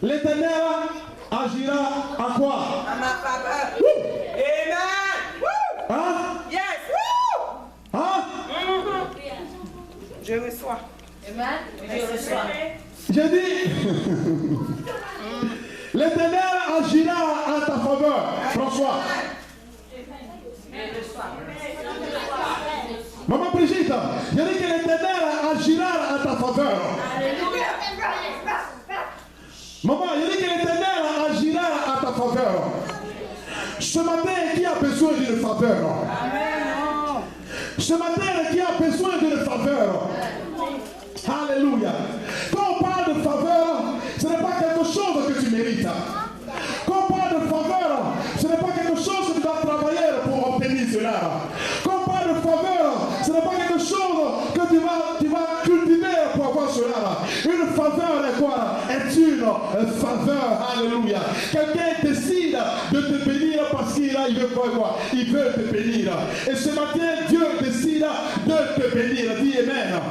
L'Éternel agira à quoi? À ma faveur. Amen. Hein? Yes. Hein? Je reçois. Amen. Je reçois. J'ai dit, l'Éternel agira à ta faveur, François. Maman Brigitte, j'ai dit que l'Éternel agira à ta faveur. Maman, j'ai dit que l'Éternel agira à ta faveur. Ce matin, qui a besoin d'une faveur? Ce matin, qui a besoin d'une faveur? Alléluia. Quand on parle de faveur, ce n'est pas quelque chose que tu mérites. Quand on parle de faveur, ce n'est pas quelque chose que tu dois travailler pour obtenir cela. Quand on parle de faveur, ce n'est pas quelque chose que tu vas cultiver pour avoir cela. Une faveur est quoi? Est une faveur. Alléluia. Quelqu'un décide de te bénir parce qu'il veut quoi? Il veut te bénir. Et ce matin, Dieu décide de te bénir. Dis Amen.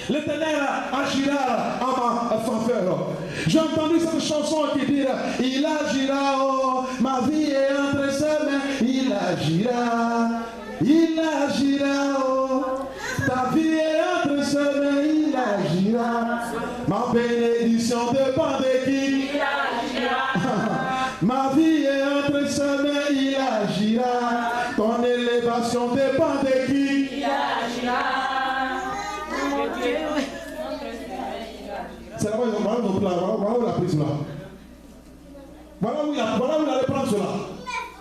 L'Éternel agira à ma faveur. J'ai entendu cette chanson qui dit: il agira, oh, ma vie est entre ses mains. Il agira, oh, ta vie est entre ses mains. Il agira, ma bénédiction dépend de qui? Il agira. Ma vie est entre ses mains. Il agira, ton élévation dépend de qui? Il agira. C'est là-bas, voilà notre plan, voilà où il a pris cela. Voilà où il allait prendre cela.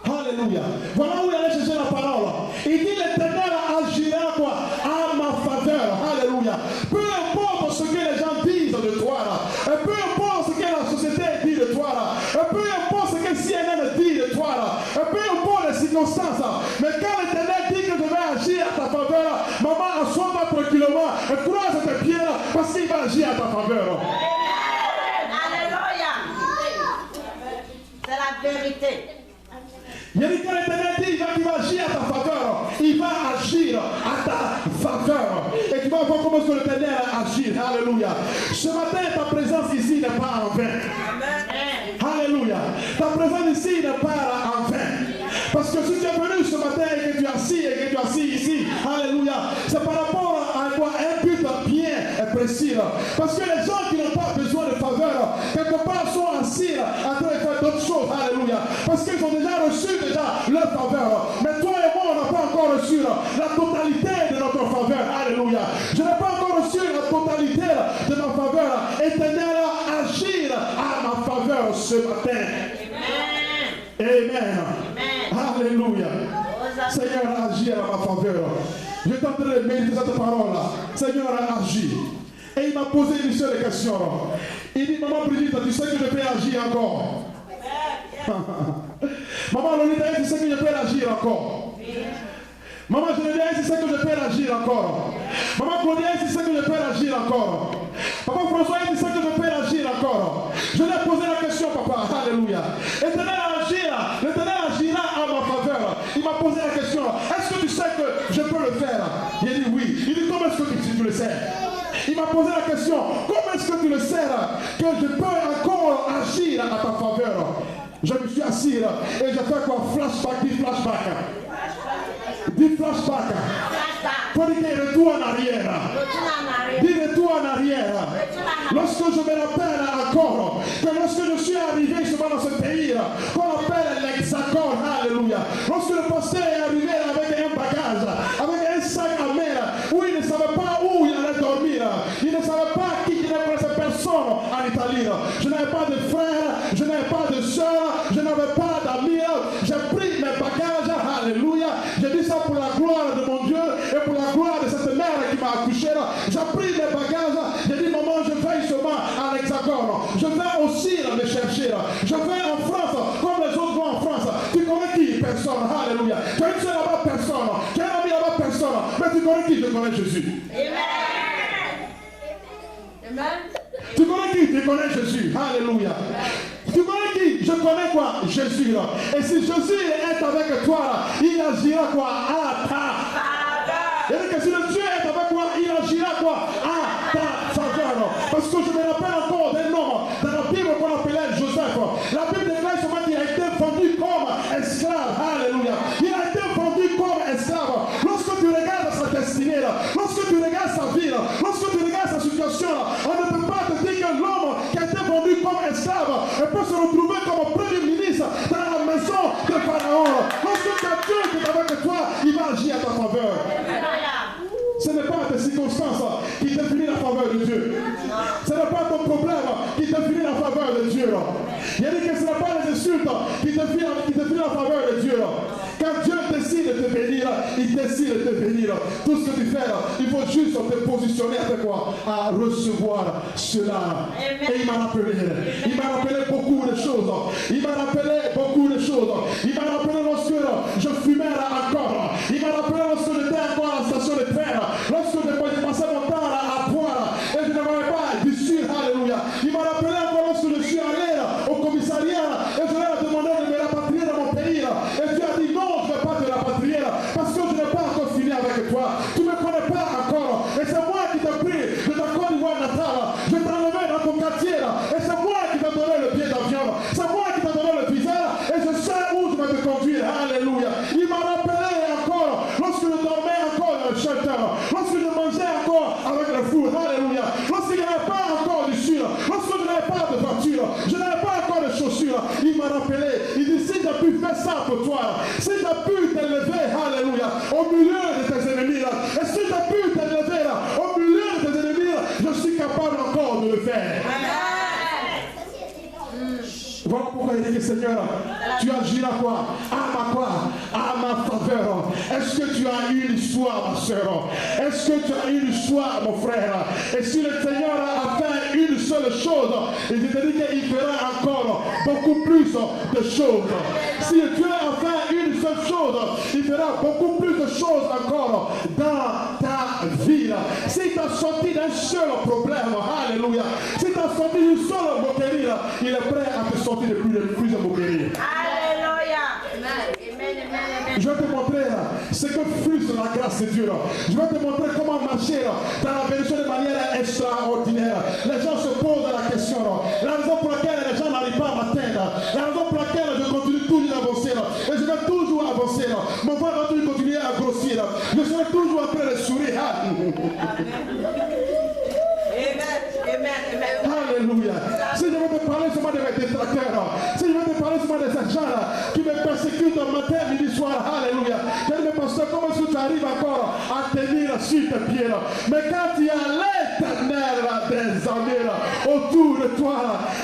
Alléluia. Voilà où il allait chercher la parole. Il dit: l'Éternel agira quoi? À ma faveur. Alléluia. Peu importe ce que les gens disent de toi là. Et peu importe ce que la société dit de toi là. Et peu importe ce que CNN dit de toi là. Et peu importe les circonstances là. Mais quand l'Éternel dit que je vais agir à ta faveur, maman, assois-toi tranquillement et croise tes pieds là, parce qu'il va agir à ta faveur. Alléluia. C'est la vérité. Il y a dit que l'Éternel dit qu'il va agir à ta faveur. Il va agir à ta faveur. Et tu vas voir comment l'Éternel agit. Alléluia. Ce matin, ta présence ici présence ici ne part en vain. Parce que si tu es venu ce matin et que tu es assis et que tu es assis ici, alléluia, c'est par rapport à quoi un but bien précis. Parce que les gens qui n'ont pas besoin de faveur, quelque part sont assis en train de faire d'autres choses, alléluia. Parce qu'ils ont déjà reçu leur faveur. Mais toi et moi, on n'a pas encore reçu la totalité de notre faveur, alléluia. Je n'ai pas encore reçu la totalité de ma faveur. Éternel, agir à ma faveur ce matin. Amen. Alléluia. Seigneur, agis à ma faveur. Je suis en train de méditer cette parole-là. Seigneur, agis. Et il m'a posé une seule question. Il dit, maman Brigitte, tu sais que je peux agir encore. Maman Lolita, tu sais que je peux agir encore. Maman Geneviève, tu sais que je peux agir encore. Maman Claudia, tu sais que je peux agir encore. Papa François, tu sais que je peux agir encore. Je lui ai posé la question, papa. Alléluia. L'Éternel agira à ma faveur. Il m'a posé la question. Est-ce que tu sais que je peux le faire? Il a dit oui. Il dit comment est-ce que tu le sais? Il m'a posé la question. Comment est-ce que tu le sais que je peux encore agir à ta faveur? Je me suis assis et j'ai fait quoi? Flashback, dit flashback. Dis flashback. Faut dire retour en arrière. Dis retour en arrière. Lorsque je me rappelle encore que lorsque je suis arrivé justement dans ce pays qu'on appelle l'Hexagone, alléluia. Lorsque le pasteur est arrivé avec un bagage, avec un sac à main, où il ne savait pas où il allait dormir, il ne savait pas qui ne connaissait personne en Italie. Je n'avais pas de frère, je n'avais pas de soeur, je n'avais pas d'amis. J'ai pris mes bagages, alléluia. J'ai dit ça pour la gloire de mon Dieu et pour la gloire de cette mère qui m'a accouché. J'ai pris mes bagages, j'ai dit maman, je vais justement à l'Hexagone. Je vais aussi me chercher. Je vais en France comme les autres vont en France. Tu connais qui? Personne, alléluia. Tu as une soeur là-bas? Personne. Tu as un ami là-bas? Personne. Mais tu connais qui? Je connais Jésus. Amen. Tu connais qui? Tu connais Jésus. Alléluia. Tu connais qui? Je connais quoi? Jésus. Et si Jésus est avec toi, il agira quoi? À ta. Et que si le Dieu est avec toi, il agira quoi? À ta faveur. Parce que je me rappelle encore d'un homme dans la Bible qu'on appelait Joseph. La Bible déclare souvent qu'il a été vendu comme esclave. Alléluia. Il a été vendu comme esclave. Lorsque tu regardes sa destinée, lorsque tu regardes sa vie, lorsque tu regardes sa situation, on ne peut pas te dire que l'homme qui a été vendu comme esclave peut se retrouver comme premier ministre dans la maison de Pharaon. Lorsque tu as Dieu qui est avec toi, il va agir à ta faveur. Ce n'est pas tes circonstances qui définissent la faveur de Dieu. Ce n'est pas ton problème qui définit la faveur de Dieu. Il a dit que ce n'est pas les insultes qui définissent la faveur de Dieu. Quand Dieu décide de te bénir, il décide de te bénir. Tout ce que tu fais, il faut juste te positionner avec quoi? À recevoir cela. Et il m'a rappelé beaucoup de choses. Il m'a rappelé beaucoup de choses. Il m'a rappelé lorsque je fumais encore. Il m'a rappelé lorsque j'étais encore à la station de train. Lorsque je passais mon temps à boire et je n'avais pas d'issue. Alléluia. Il m'a rappelé encore lorsque je suis allé au commissariat et je leur ai demandé de me rapatrier dans mon pays. Et Dieu a dit non, je ne vais pas te rapatrier parce que je n'ai pas encore fini avec toi. Tu ne me connais pas encore. Et c'est moi qui t'ai pris de ta Côte d'Ivoire natale. Je t'ai enlevé dans ton quartier. Et c'est moi qui t'ai donné le billet d'avion. C'est moi qui t'ai donné le visa. Et je sais où je vais te conduire. Alléluia. Il m'a rappelé encore lorsque je dormais encore dans le shelter. Lorsque je mangeais encore avec le four. Alléluia. Lorsqu'il n'y avait pas encore d'issue. Lorsque je n'avais pas de voiture. Je n'avais pas encore de chaussures. Il m'a rappelé. Il dit si j'ai pu faire ça pour toi. Si j'ai pu t'élever. Alléluia. Au milieu de tes ennemis. Et si j'ai pu t'élever au milieu de tes ennemis. Je suis capable encore de le faire. Voilà pourquoi il dit que Seigneur, tu agiras quoi? À ma faveur. Est-ce que tu as une histoire, ma soeur? Est-ce que tu as une histoire, mon frère? Et si le Seigneur a fait une seule chose, il te dit qu'il fera encore beaucoup plus de choses. Si Dieu a fait une seule chose, il fera beaucoup plus de choses encore dans ta vie. Si tu as sorti d'un seul problème, alléluia. Si tu as sorti d'une seule moquerie, il est prêt à te sortir de plusieurs moqueries. Alléluia. Je vais te montrer ce que flux la grâce de Dieu. Je vais te montrer comment marcher dans la bénédiction de manière extraordinaire. Les gens se posent la question. La raison pour laquelle les gens n'arrivent pas à m'atteindre. La raison pour laquelle Alléluia. Si je veux te parler seulement de mes détracteurs, si je veux te parler seulement de ces gens-là qui me persécutent matin, midi, soir, alléluia. Je dis, mais pasteur, comment est-ce que tu arrives encore à tenir sur tes pieds là? Mais quand il y a l'Éternel des armées autour de toi,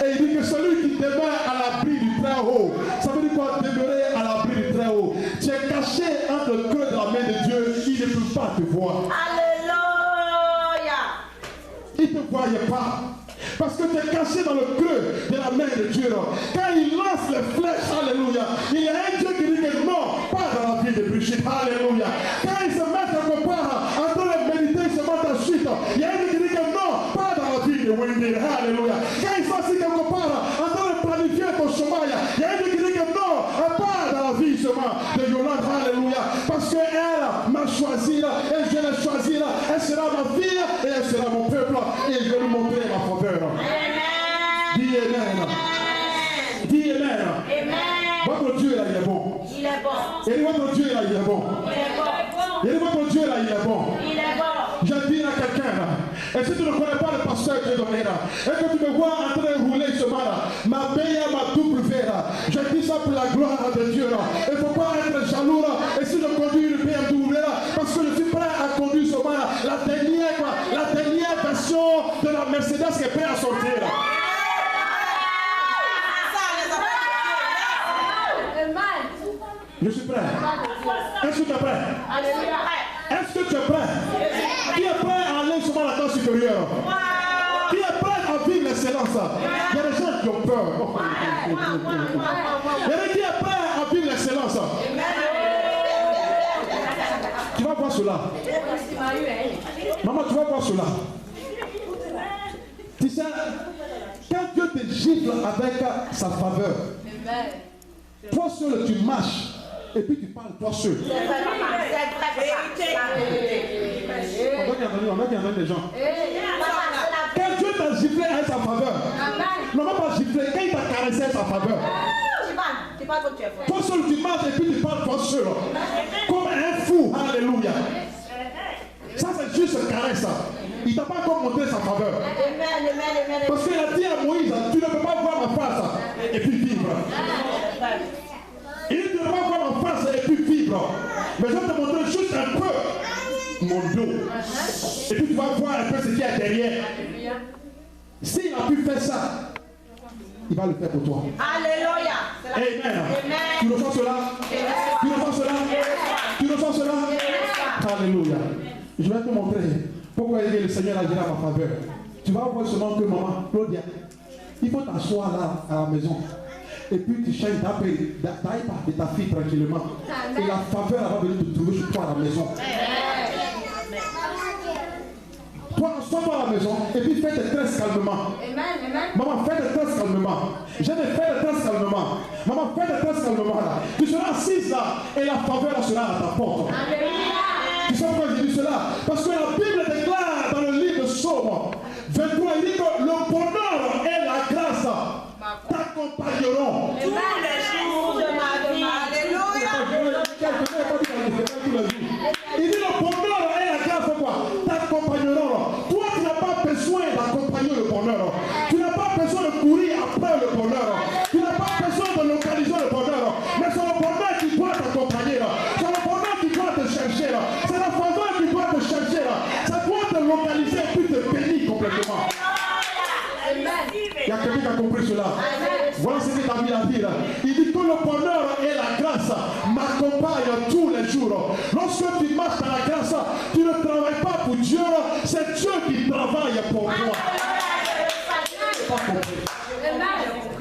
et il dit que celui qui demeure à l'abri du très haut, ça veut dire quoi? Demeurer à l'abri du très haut. Tu es caché entre le creux de la main de Dieu, il ne peut pas te voir. Alléluia. Il ne te voyait pas. Parce que tu es caché dans le creux de la main de Dieu. Quand il lance les flèches, alléluia, il y a un Dieu qui dit que non, pas dans la vie de Brigitte, alléluia. Quand il se met quelque part en train de méditer seulement ta suite, il y a un Dieu qui dit que non, pas dans la vie de Wendy, alléluia. Quand il s'assied quelque part en train de planifier ton chômage, il y a un Dieu qui dit que non, pas dans la vie seulement de Yolande, alléluia. Parce qu'elle m'a choisi là, et je l'ai choisi là, elle sera ma fille et elle sera mon peuple, et je vais lui montrer ma faveur. Dis Amen. Dis Amen. Votre Dieu là, il est bon. Il est bon. Et votre Dieu là, il est bon. Il est bon. Et votre Dieu là, il est bon. Il est bon. Je dis à quelqu'un là, et si tu ne connais pas le pasteur que j'ai donné là, et que tu me vois en train de rouler ce mal, ma paye ma double verre, je dis ça pour la gloire de Dieu là. Il ne faut pas être jaloux là, et si je conduis une BMW là, parce que je suis prêt à conduire ce mal, la dernière version de la Mercedes qui est prête à sortir là. Je suis prêt. Est-ce que tu es prêt? Est-ce que tu es prêt? Qui est prêt à aller sur la classe supérieure? Qui est prêt à vivre l'excellence? Il y a des gens qui ont peur. Il y a des qui est prêt à vivre l'excellence. Tu vas voir cela. Maman, tu vas voir cela. Tu sais, quand Dieu te gifle avec sa faveur, toi seul tu marches et puis tu parles toi seul. On a qui entendre les gens. Quand Dieu t'a giflé avec sa faveur, non pas giflé, quand il t'a caressé avec sa faveur, toi seul tu marches et puis tu parles toi seul. Comme un fou, alléluia. Ça c'est juste une caresse. Il ne t'a pas encore montré sa faveur. Parce qu'il a dit à Moïse, tu ne peux pas voir ma face et puis vivre. Il ne peut pas voir ma face et puis vivre. Mais je vais te montrer juste un peu mon dos. Et puis tu vas voir un peu ce qu'il y a derrière. S'il a pu faire ça, il va le faire pour toi. Alléluia. Amen. Tu ressens cela? Tu ressens cela? Tu ressens cela? Alléluia. Je vais te montrer pourquoi le Seigneur agira à ma faveur. Tu vas voir seulement que maman, Claudia, il faut t'asseoir là à la maison. Et puis tu changes d'appel de ta fille tranquillement. Et la faveur va venir te trouver chez toi à la maison. Toi, assois-toi à la maison et puis fais tes tresses calmement. Maman, fais tes tresses calmement. Je vais faire tes tresses calmement. Maman, fais tes tresses calmement là. Tu seras assise là et la faveur sera à ta porte. Tu sais pourquoi je dis cela? Parce que la Bible déclare dans le livre de Psaume 23, il dit que le bonheur et la grâce t'accompagneront tous les jours de ma vie. Alléluia. Il dit le bonheur et la grâce quoi? T'accompagneront. Toi, tu n'as pas besoin d'accompagner le bonheur. Tu n'as pas besoin de courir après le bonheur. Tu n'as pas besoin de localiser le bonheur. Mais c'est le bonheur qui doit t'accompagner. C'est le bonheur qui doit te chercher. C'est la faveur qui doit te chercher. Ça doit te localiser et puis te bénir complètement. Il y a quelqu'un qui a compris cela. Voilà ce que David a dit là. Il dit que le bonheur et la grâce m'accompagnent tous les jours. Lorsque tu marches dans la grâce, tu ne travailles pas pour Dieu, c'est Dieu qui travaille pour toi.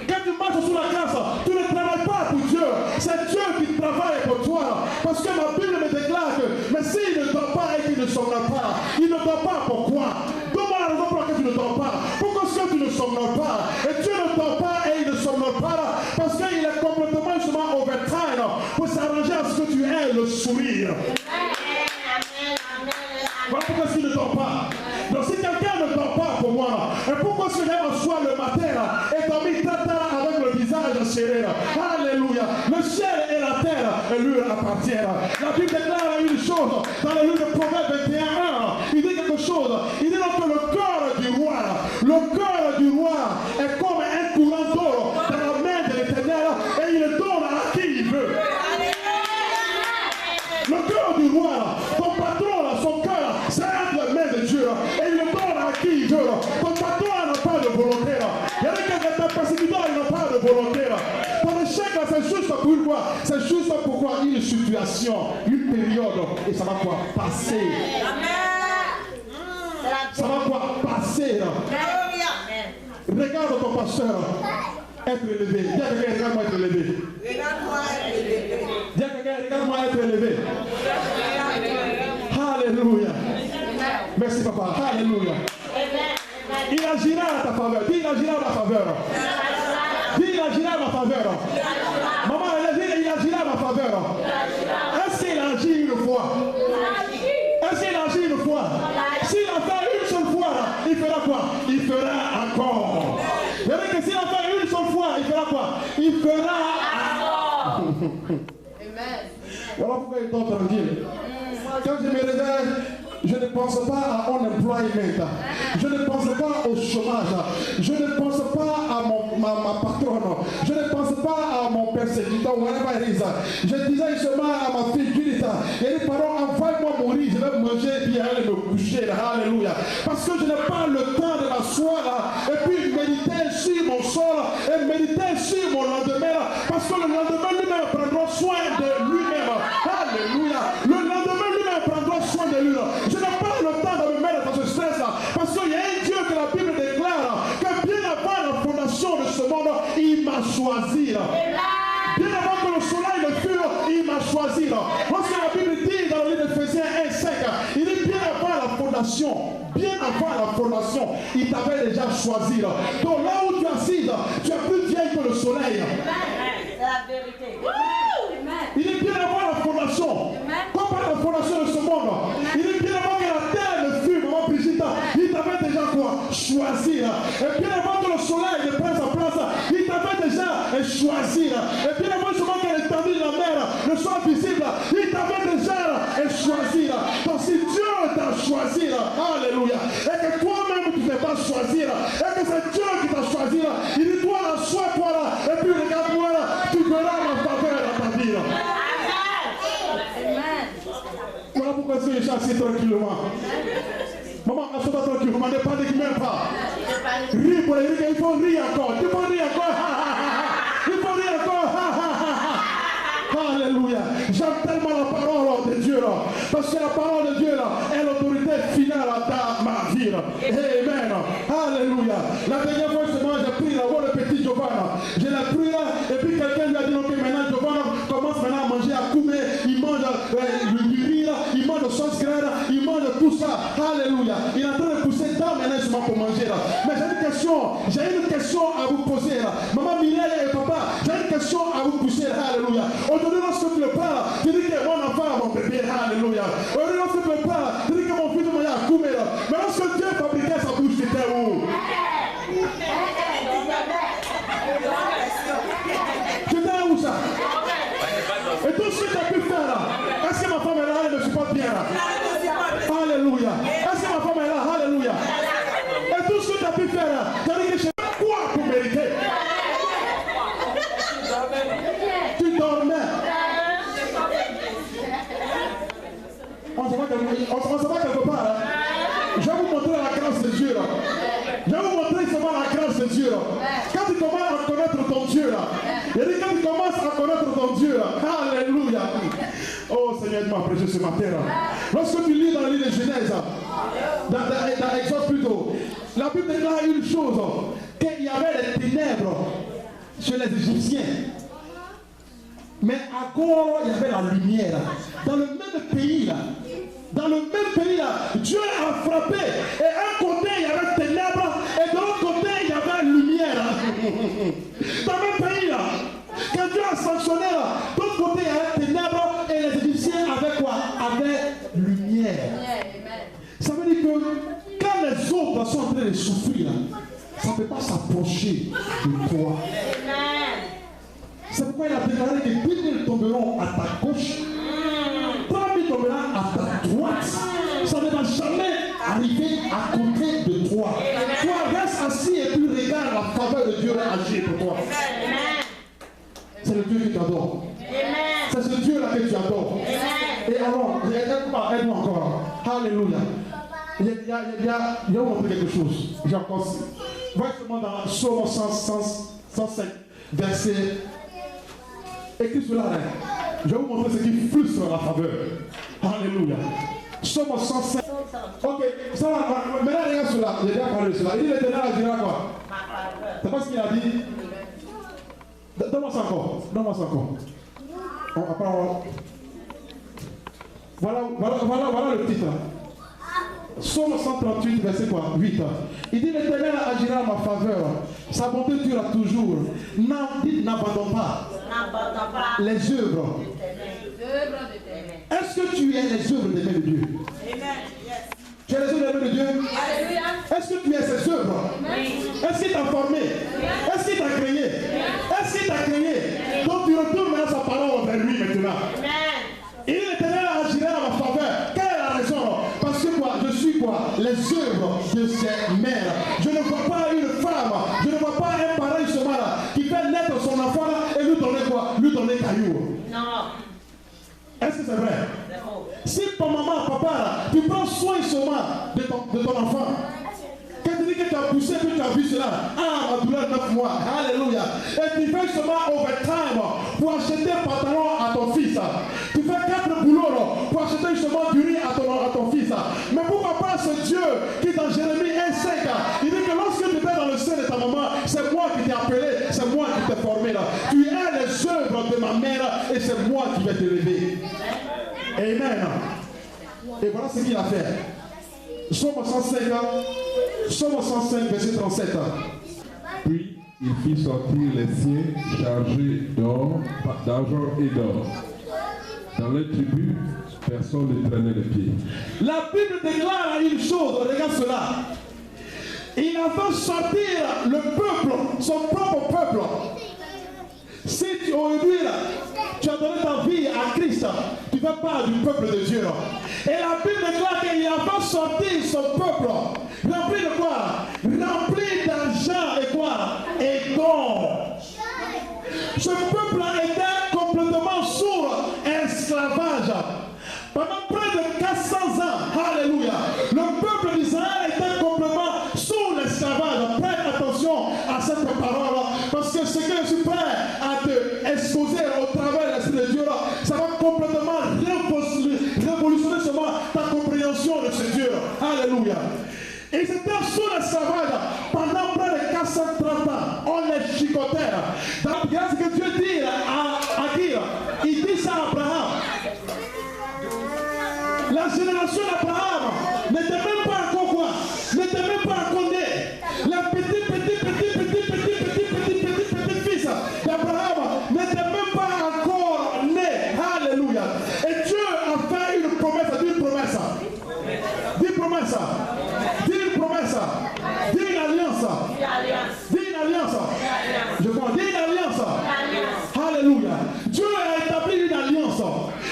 Quand tu marches sous la grâce, tu ne travailles pas pour Dieu, c'est Dieu qui travaille pour toi. Parce que ma Bible me déclare que, mais s'il ne dort pas et qu'il ne somnole pas, il ne dort pas pourquoi? Donne-moi la raison pour laquelle tu ne dors pas. Pourquoi est-ce que tu ne somnoles pas? Et Dieu ne dort pas et il ne somnole pas parce qu'il est complètement justement overtime pour s'arranger à ce que tu aies le sourire. Voilà pourquoi est-ce qu'il ne dort pas. Donc si quelqu'un ne dort pas pour moi, et pourquoi est-ce que j'aime asseoir le matin et dormir tata avec le visage serré? Alléluia. Le ciel et la terre lui appartiennent. La Bible déclare une chose dans le livre de Proverbes 21:1. Il dit que chose. Il dit donc que le cœur du roi est comme un courant d'eau dans la main de l'Éternel et il le donne à qui il veut. Le cœur du roi, ton patron, son cœur, c'est entre les mains de Dieu et il le donne à qui il veut. Ton patron n'a pas de volonté. Il y a des gens qui sont persécuteurs, ils n'ont pas de volonté. Ton échec, c'est juste pour quoi? C'est juste pour une situation, une période, et ça va quoi? Passer. Ça va quoi? Passer. Regarde ton pasteur être élevé. Dis à quelqu'un, regarde-moi être élevé. Dis à quelqu'un, regarde-moi être élevé. Alléluia. Merci papa. Alléluia. Il agira à ta faveur. Dis, il agira à ma faveur. Dis, il agira à ma faveur. Maman, il agira à ma faveur. Est-ce qu'il agit une fois? Est-ce qu'il agit une fois? S'il a fait une seule fois, il fera quoi? Il fera encore. Vous voyez que s'il a fait une seule fois, il fera quoi? Il fera encore. Voilà pourquoi il tombe tranquille. Quand je me réveille, je ne pense pas à unemployment. Je ne pense pas au chômage. Je ne pense pas à ma patronne. Je ne pense pas à mon persécuteur. Je disais seulement à ma fille, et les parents, envoie-moi mourir, je vais manger et puis aller me coucher. Alléluia. Parce que je n'ai pas le temps de m'asseoir et puis méditer sur mon sort et méditer sur mon lendemain. Parce que le lendemain lui-même prendra soin de lui-même. Alléluia. Le lendemain lui-même prendra soin de lui. Je n'ai pas le temps de me mettre dans ce stress-là. Parce qu'il y a un Dieu que la Bible déclare que bien avant la fondation de ce monde, il m'a choisi. Bien avant que le soleil ne fût, il m'a choisi. Lorsque la Bible dit dans le livre d'Éphésiens 1:5, il dit bien avant la fondation, il t'avait déjà choisi. Donc là où tu es assise, tu es plus vieille que le soleil. C'est la vérité. Il est bien avant la fondation. Pas par la fondation de ce monde. Il est bien avant que la terre ne fût, maman Brigitte. Il t'avait déjà quoi? Choisi. Et bien avant que le soleil ne prenne sa place, il t'avait déjà choisi. Et bien avant que l'étendue de la mer ne soit visible, il t'avait déjà choisi. Donc si Dieu t'a choisi, alléluia, et que toi-même tu ne t'es pas choisi, et que c'est Dieu qui t'a choisi, il dit toi là, sois toi là, et puis regarde-moi là, tu verras ma faveur dans ta vie. Voilà pourquoi je suis assis tranquillement. Maman, assois-toi tranquillement, ne panique même pas. Ris pour les rires, il faut rire encore. Il faut rire encore. Il faut rire encore. Alléluia. J'aime tellement la parole de Dieu là. Parce que la parole de Dieu là est l'autorité finale dans ma vie. Amen. Alléluia. La dernière fois seulement j'ai pris là, le petit Giovanna. Je l'ai pris là et puis quelqu'un lui a dit ok maintenant Giovanna commence maintenant à manger à couper. Il mange du riz là, il mange de sauce graine, il mange tout ça. Alléluia. Il est en train de pousser dans maintenant seulement pour manger là. Mais j'ai une question à vous poser là. Maman Mireille et papa, j'ai une question à vous pousser là. Alléluia. Aujourd'hui, lorsque tu le parles, tu dis que mon enfant, mon bébé, alléluia. Aujourd'hui, lorsque tu le parles, tu dis que mon fils, mon a coupé là. Mais lorsque Dieu fabriquait sa bouche, c'était où? C'était où ça? Et tout ce que tu as pu faire là, est-ce que ma femme est là? Elle ne supporte bien là. Alléluia. Est-ce que ma femme est là? Alléluia. Et tout ce que tu as pu faire là, tu as dit que je sais quoi pour mériter? Tu dormais. On se voit quelque part. Hein? Je vais vous montrer la grâce de Dieu. Là. Je vais vous montrer seulement la grâce de Dieu. Là. Quand tu commences à connaître ton Dieu, là. Il dit quand tu commences à connaître ton Dieu, là. Alléluia. Oh Seigneur, tu m'as prêché ce matin. Là. Lorsque tu lis dans le livre de Genèse, dans Exode plutôt, la Bible déclare une chose, qu'il y avait des ténèbres chez les Égyptiens. Mais à Gor, il y avait la lumière. Dans le même pays là, Dieu a frappé. Et un côté, il y avait ténèbres. Et de l'autre côté, il y avait lumière. Dans le même pays là, quand Dieu a sanctionné là, de l'autre côté, il y avait ténèbres. Et les Égyptiens avaient quoi? Avaient lumière. Ça veut dire que quand les autres sont en train de souffrir, ça ne peut pas s'approcher de toi. C'est pourquoi il a déclaré que 10 000 tomberont à ta gauche, 3 000 tomberont à ta droite. Ça ne va jamais arriver agir pour toi. C'est le Dieu qui t'adore. C'est ce Dieu-là que tu adores. Et alors, aide-moi encore. Alléluia. Il y a montré quelque chose. J'ai encore. Voyez seulement dans Psaume 105, verset. Écris cela. Je vais vous montrer ce qui flue sur la faveur. Alléluia. Psaume 105. Ok, ça va. Maintenant, regarde cela. J'ai déjà parlé de cela. Il dit l'Éternel agira quoi? C'est pas ce qu'il a dit. Donne-moi ça encore. Donne-moi ça encore. Voilà le titre. Psaume 138, verset quoi? 8. Il dit l'Éternel agira en ma faveur. Sa bonté durera toujours. N'abandonne pas les œuvres. Est-ce que tu es les œuvres des mains de Dieu? Tu es les œuvres des mains de Dieu? Est-ce que tu es ses œuvres? Est-ce qu'il t'a formé? Est-ce qu'il t'a créé? Est-ce qu'il t'a créé? Donc tu retournes maintenant sa parole vers lui maintenant. Il dit l'Éternel agira en ma faveur. Quelle est la raison? Parce que quoi? Je suis quoi? Les œuvres de ses mères. Je ne vois pas une femme, je ne vois pas un pareil chemin qui fait naître son enfant là et lui donner quoi? Lui donner caillou. Non. Est-ce que c'est vrai? Si ton maman, papa là, tu prends soin seulement de ton enfant, quand tu dis que tu as poussé, que tu as vu cela, ah, ma douleur 9 mois, alléluia, et tu fais seulement overtime pour acheter un pantalon à ton fils, tu fais 4 boulots pour acheter justement du riz à ton fils, mais pourquoi pas ce Dieu qui dans Jérémie 1,5, il dit que lorsque tu étais dans le sein de ta maman, c'est moi qui t'ai appelé, c'est moi qui t'ai formé là, tu es les œuvres de ma mère et c'est moi qui vais te lever. Amen. Et voilà ce qu'il a fait. Psaume 105, verset 37. Puis il fit sortir les siens chargés d'or, d'argent et d'or. Dans les tribus, personne ne traînait les pieds. La Bible déclare une chose, regarde cela. Il a fait sortir le peuple, son propre peuple. Si aujourd'hui tu as donné ta vie à Christ, tu fais part du peuple de Dieu. Et la Bible déclare qu'il a fait sortir son peuple. Rempli de quoi? Rempli d'argent et quoi? Et d'or. Ce peuple était complètement sous esclavage. Pendant près de 400 ans, alléluia, le peuple d'Israël était complètement sous l'esclavage. Prête attention à cette parole, parce que ce que je suis prêt à te exposer au travers de l'Esprit de Dieu, ça va complètement révolutionner seulement ta compréhension de ce Dieu. Alléluia. Et c'était sous l'esclavage pendant près de 430 ans. On les chicotait. Donc, regarde ce que Dieu dit à qui? Il dit ça à Abraham. La génération d'Abraham n'était même pas encore quoi? N'était même pas encore née. La petite fils d'Abraham n'était même pas encore née. Alléluia. Et Dieu a fait une promesse. Dis une promesse. Dis une promesse. Dis une promesse. Dis une alliance. Dis une alliance. Je crois. Dis une alliance. Alléluia. Dieu a établi une alliance.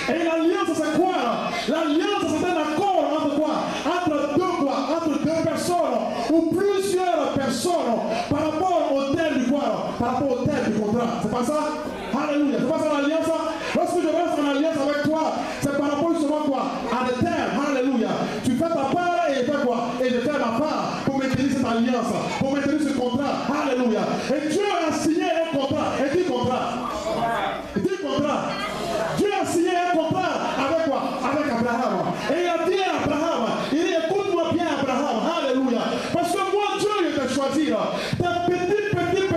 Et l'alliance c'est quoi? L'alliance c'est un accord entre quoi? Entre deux personnes ou plusieurs personnes par rapport au terme du quoi? Par rapport au terme du contrat. C'est pas ça? Alléluia. C'est pas ça l'alliance? Lorsque je reste en alliance avec toi, c'est par rapport justement quoi? À des termes. Alléluia. Tu fais ta part et je fais quoi? Et je fais ma part pour maintenir cette alliance, pour maintenir ce contrat. Alléluia. Et Dieu a signé un contrat. Et dit contrat. Dis contrat. Dieu a signé un contrat avec quoi? Avec Abraham. Et il a dit à Abraham, il dit écoute-moi bien Abraham, alléluia. Parce que moi Dieu il t'a choisi là. Tes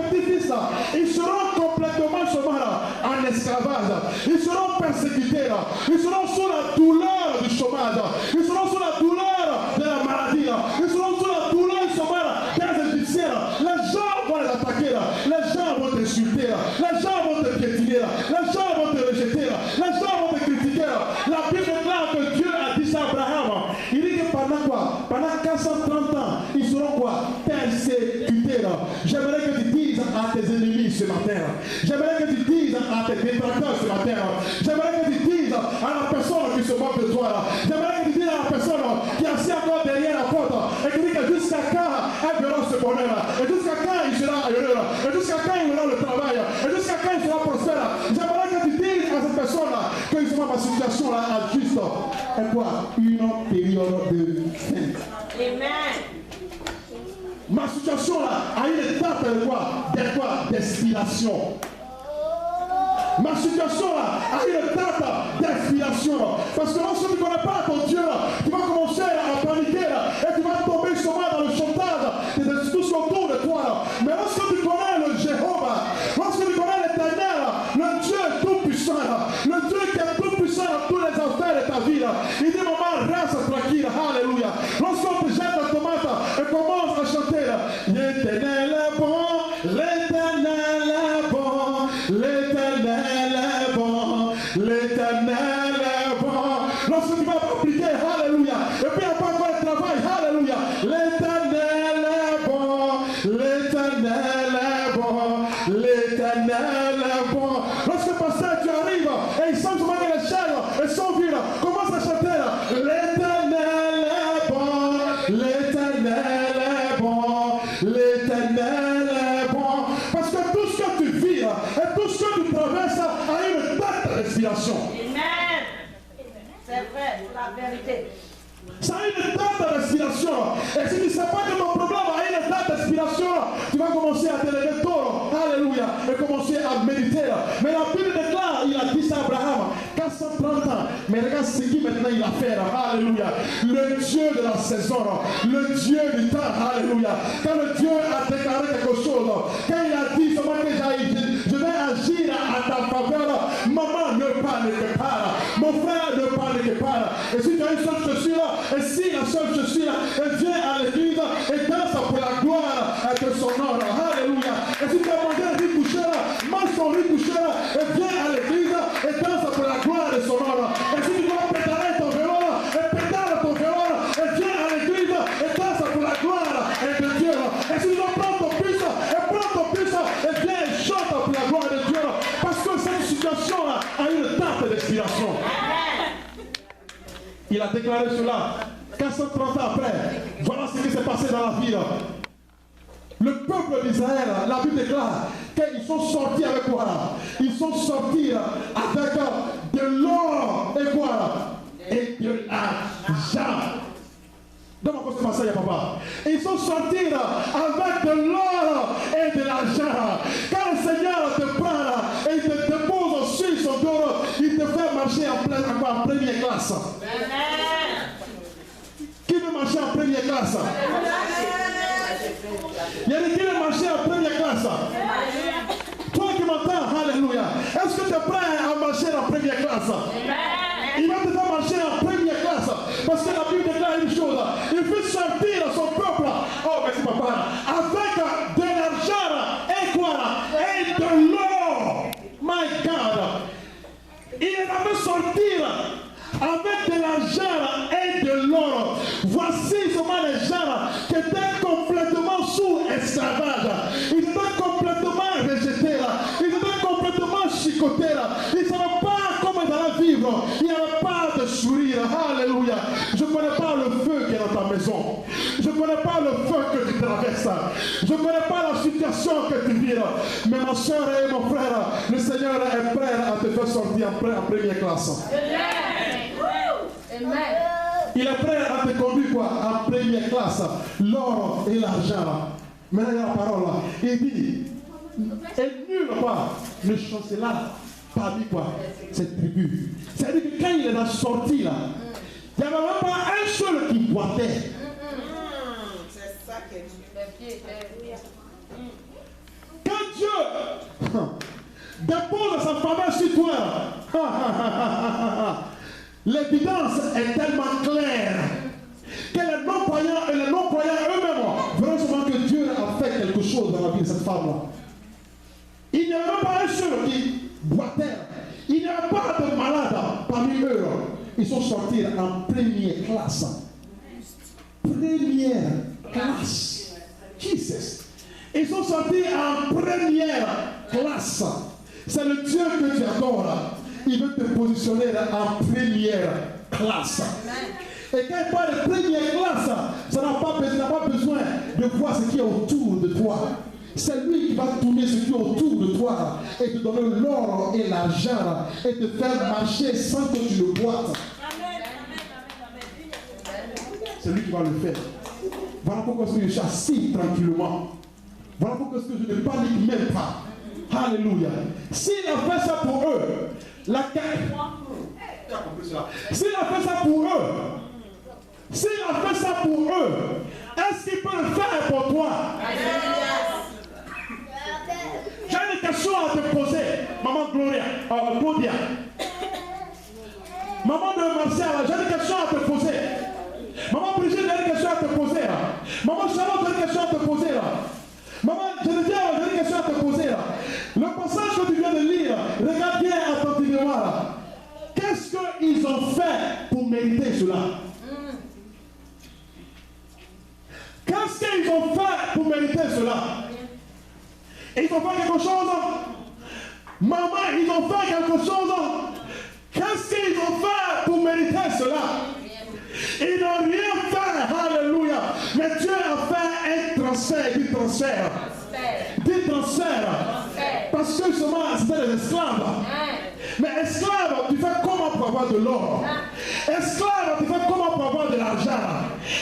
petits fils là, ils seront complètement chômeurs en esclavage. Ils seront persécutés là. Ils seront sous la douleur du chômage. Ils seront sous la douleur de la maladie là. Ils seront sous la douleur du chômage des Égyptiens là. Les gens vont les attaquer là. Les gens vont t'insulter là. Les gens vont te piétiner là. Les gens vont te rejeter là. Les gens vont te critiquer là. La Bible déclare que Dieu a dit ça à Abraham. Il dit que pendant quoi? Pendant 430 ans, ils seront quoi? Persécutés là. J'aimerais que tu dises à tes ennemis ce matin. J'aimerais que tu dises à tes détracteurs ce matin. J'aimerais que tu dises à la personne qui se moque de toi là. J'aimerais que tu dises à la personne qui est assise encore derrière la porte et qui dit que jusqu'à quand elle verra ce bonheur là. Et jusqu'à quand il sera heureux là. Et jusqu'à là a juste une période de fin. Amen. Ma situation là a une date d'expiration. Ma situation là a une date d'inspiration. Parce que lorsque tu ne connais pas ton Dieu, tu vas commencer à paniquer et tu vas tomber sûrement dans le chantage des discours autour de toi. Mais lorsque tu connais le Jéhovah, lorsque tu connais l'Éternel, le Dieu tout-puissant, le Dieu qui est tout-puissant dans tous les affaires de ta vie, il dit maman, reste tranquille, alléluia. Lorsqu'on te jette la tomate et commence à chanter, l'Éternel est bon, l'Éternel est bon, l'Éternel est bon, l'Éternel est bon. Lorsque tu vas appliquer, alléluia, et puis après avoir le travail, alléluia, l'Éternel est bon, l'Éternel est bon, l'Éternel est bon. Lorsque pasteur tu arrives et il semble que les chaînes sont vides, commence à chanter, l'Éternel est bon, l'Éternel est bon, l'Éternel est bon. Parce que tout ce que tu vis et tout ce que tu traverses a une date de respiration. Amen. C'est vrai, la vérité. Ça a une date de respiration. Et si tu ne sais pas que ton problème a une date de respiration, tu vas commencer à te lever tôt. Alléluia. Et commencer à méditer. Mais la Bible déclare, il a dit ça à Abraham, 430 ans. Mais regarde ce qu'il maintenant il a fait. Alléluia. Le Dieu de la saison. Le Dieu du temps. Alléluia. Quand le Dieu a déclaré quelque chose, quand il a dit seulement que je vais agir à ta faveur, maman ne panique pas. Mon frère ne panique pas. Et si tu as une seule chaussure, et si la seule chaussure, elle vient à l'église et danse pour la gloire de son nom. Alléluia. Et si tu as mangé un riz couché, mange son riz couché et viens à l'église et danse pour la gloire de son nom. Et si tu dois pédaler ton vélo, et pédale ton vélo et viens à l'église et danse pour la gloire de Dieu. Et si tu dois prendre ton bus et viens et chante pour la gloire de Dieu. Parce que cette situation-là a une date d'expiration. Il a déclaré cela 430 ans après. Voilà ce qui s'est passé dans la vie. Le peuple d'Israël, la Bible déclare qu'ils sont sortis avec quoi? Ils sont sortis avec de l'or et quoi? Et de l'argent. Donne-moi ce passage, papa. Ils sont sortis avec de l'or et de l'argent. Quand le Seigneur te prend et te dépose sur son dos, il te fait marcher en première classe. Qui veut marcher en première classe? Il y a qui veut marcher en première classe? Toi qui m'entends, alléluia. Est-ce que tu es prêt à marcher en première classe? Il va te faire marcher en première classe. Parce que la Bible déclare une chose. Il fait sortir son peuple. Oh, merci papa. Avec de l'argent et quoi? Et de l'or. My God. Il les a fait sortir avec de l'argent et de l'or. Voici seulement les gens qui étaient complètement sous esclavage. Ils étaient complètement rejetés. Ils étaient complètement chicotés. Ils ne savaient pas comment ils allaient vivre. Il n'y avait pas de sourire. Alléluia. Je ne connais pas le feu qui est dans ta maison. Je ne connais pas le feu que tu traverses. Je ne connais pas la situation que tu vis. Mais ma soeur et mon frère, le Seigneur est prêt à te faire sortir en première classe. Amen. Il est prêt à te conduire quoi? En première classe. L'or et l'argent. Maintenant, il y a la parole là. Il dit, et nul ne chancela parmi quoi? Cette tribu. C'est-à-dire que quand il est dans sorti là, il n'y avait même pas un seul qui boitait. C'est ça que Dieu. Quand Dieu dépose sa faveur sur toi, l'évidence est tellement claire que les non-croyants et les non-croyants eux-mêmes verront souvent que Dieu a fait quelque chose dans la vie de cette femme-là. Il n'y avait même pas un seul qui boitait. Il n'y avait pas de malade parmi eux. Ils sont sortis en première classe. Première classe. Jesus. Ils sont sortis en première classe. C'est le Dieu que tu adores. Il veut te positionner en première classe. Et quand il parle de première classe, ça n'a pas besoin de voir ce qui est autour de toi. C'est lui qui va tourner ce qui est autour de toi. t'asseoir et te donner l'or et l'argent et te faire marcher sans que tu le boites. C'est lui qui va le faire. Voilà pourquoi je suis assis tranquillement. Voilà pourquoi je ne panique même pas. Alléluia. S'il a fait ça pour eux, s'il a fait ça pour eux, est-ce qu'il peut le faire pour toi? J'ai une question à te poser, maman Claudia. Maman de Martial, j'ai une question à te poser. Maman Brigitte, j'ai une question à te poser. Maman Charlotte, j'ai une question à te poser. Maman Geneviève, j'ai une question à te poser. Le passage que tu viens de lire, regarde bien attentivement. Qu'est-ce qu'ils ont fait pour mériter cela? Qu'est-ce qu'ils ont fait pour mériter cela? Ils ont fait quelque chose? Maman, ils ont fait quelque chose? Qu'est-ce qu'ils ont fait pour mériter cela? Ils n'ont rien fait, alléluia. Mais Dieu a fait un transfert, du transfert. Parce que seulement c'était des esclaves. Mais esclave, tu fais comment pour avoir de l'or? Esclave, tu fais comment pour avoir de l'argent?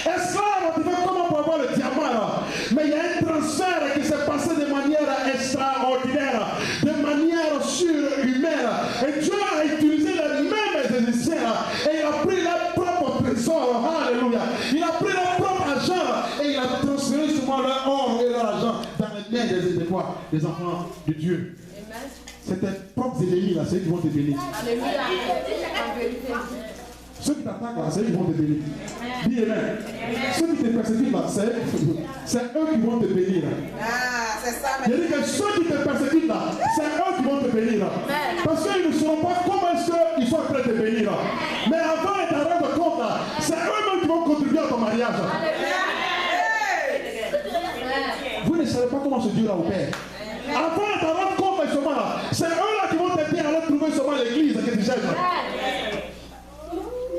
Esclave, tu fais comment pour avoir le diamant? Mais il y a un transfert qui s'est passé de manière extraordinaire, de manière surhumaine. Et Dieu a utilisé les mêmes égyptiens et il a pris leur propre trésor. Alléluia. Il a pris leur propre argent et il a transféré souvent leur or et leur argent dans les mains des enfants de Dieu. C'est tes propres ennemis là, c'est eux qui vont te bénir. Alléluia. Ceux qui t'attaquent là, c'est eux qui vont te bénir. Dis amen. Ceux qui te persécutent là, c'est eux qui vont te bénir. Ah, c'est ça. Il dit que ceux qui te persécutent là, c'est eux qui vont te bénir. Parce qu'ils ne sauront pas comment est-ce qu'ils sont prêts à te bénir. Mais avant de t'en rendre compte là, c'est eux-mêmes qui vont contribuer à ton mariage. Vous ne savez pas comment ce Dieu là opère. Avant de t'en rendre compte, c'est eux là qui vont t'aider à aller trouver seulement l'église que tu cherches.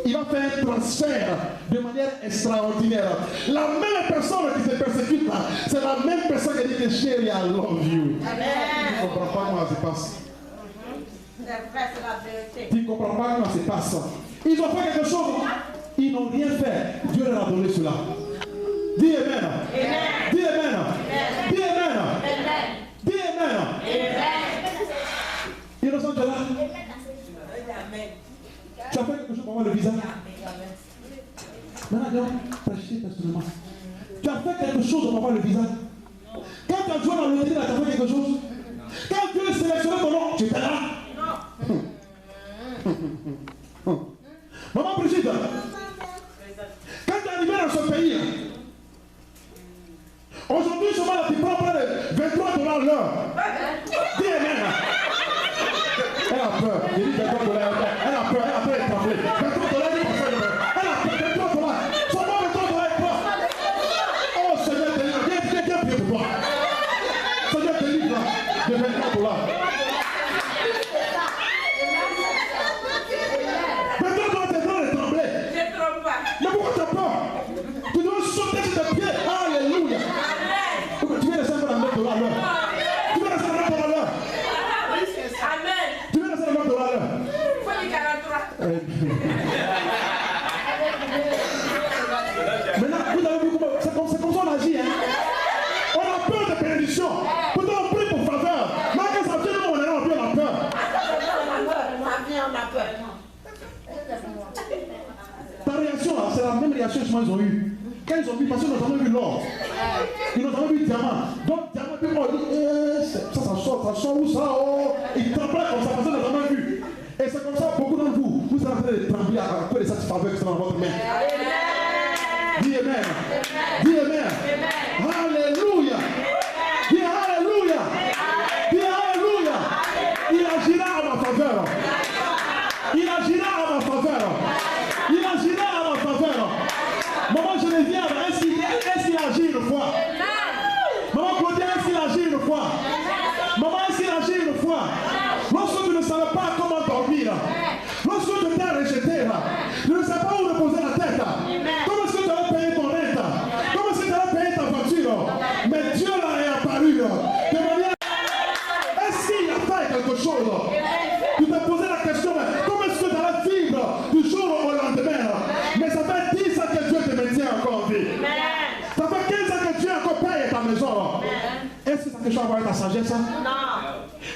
Il va faire un transfert de manière extraordinaire. La même personne qui te persécute là, c'est la même personne qui dit que chérie, I love you. Tu ne comprends pas comment ça se passe. Tu ne comprends pas comment ça se passe. Ils ont fait quelque chose. Ils n'ont rien fait. Dieu leur a donné cela. Dis amen. Dis amen. Dis amen. Dis amen. Innocent, tu es là. Tu as fait quelque chose pour avoir le visa. Maintenant, prêcher personnellement. Tu as fait quelque chose pour avoir le visa. Quand tu as joué dans le loterie, tu as fait quelque chose. Quand Dieu a sélectionné ton nom, tu étais là. Maman Brigitte, quand tu es arrivé dans ce pays, aujourd'hui, je vois tu prends près de $23 l'heure. Dis amen. Elle a peur. Il dit $23. Elle a peur, elle a tremblé. $23, elle a peur. $23. Son nom $23 est quoi? Oh Seigneur, viens prier pour toi. Seigneur, délivre de $23. Maintenant, toi, tes bras de trembler. Mais pourquoi tu as peur? Tu dois sauter sur tes pieds. Alléluia. Tu viens de $5 l'heure. Tu viens de $5 l'heure. Amen. Tu viens de $5 l'heure. Maintenant, vous avez vu comment c'est comme ça on agit. Hein? On a peur de bénédiction. Pourtant, on prie pour faveur. Mais quand ça vient, on a peur. Ta réaction, là, c'est la même réaction que ils ont eue. Quand ils ont vu, parce qu'ils n'ont jamais vu l'or. Ils n'ont jamais vu le diamant. Donc, diamant, puis on dit, ça sort où ça? Oh. Ils tremblent comme ça, parce qu'ils n'ont jamais vu. Et c'est comme ça, beaucoup d'entre vous, vous êtes en train de trembler à cause de cette faveur qui est dans votre main. Dis amen. Dis amen. Alléluia. Dis alléluia. Dis alléluia. Il agira à ma faveur. Il agira à ma faveur. Il agira à ma faveur. Maman Geneviève, est-ce qu'il agit une fois? Maman Claudia, est-ce qu'il agit une fois? Maman, est-ce qu'il agit une fois? Lorsque tu ne savais pas comment dormir, lorsque tu t'es rejeté, tu ne sais pas où reposer la tête, comment est-ce que tu allais payer ton rente? Comment est-ce que tu allais payer ta voiture? chose. Tu t'es posé la question, mais comment est-ce que tu allais vivre du jour au lendemain? Mais ça fait 10 ans que Dieu te maintient encore en vie. Ça fait 15 ans que Dieu encore paye ta maison. Est-ce que ça a quelque chose à voir avec ta sagesse? Non.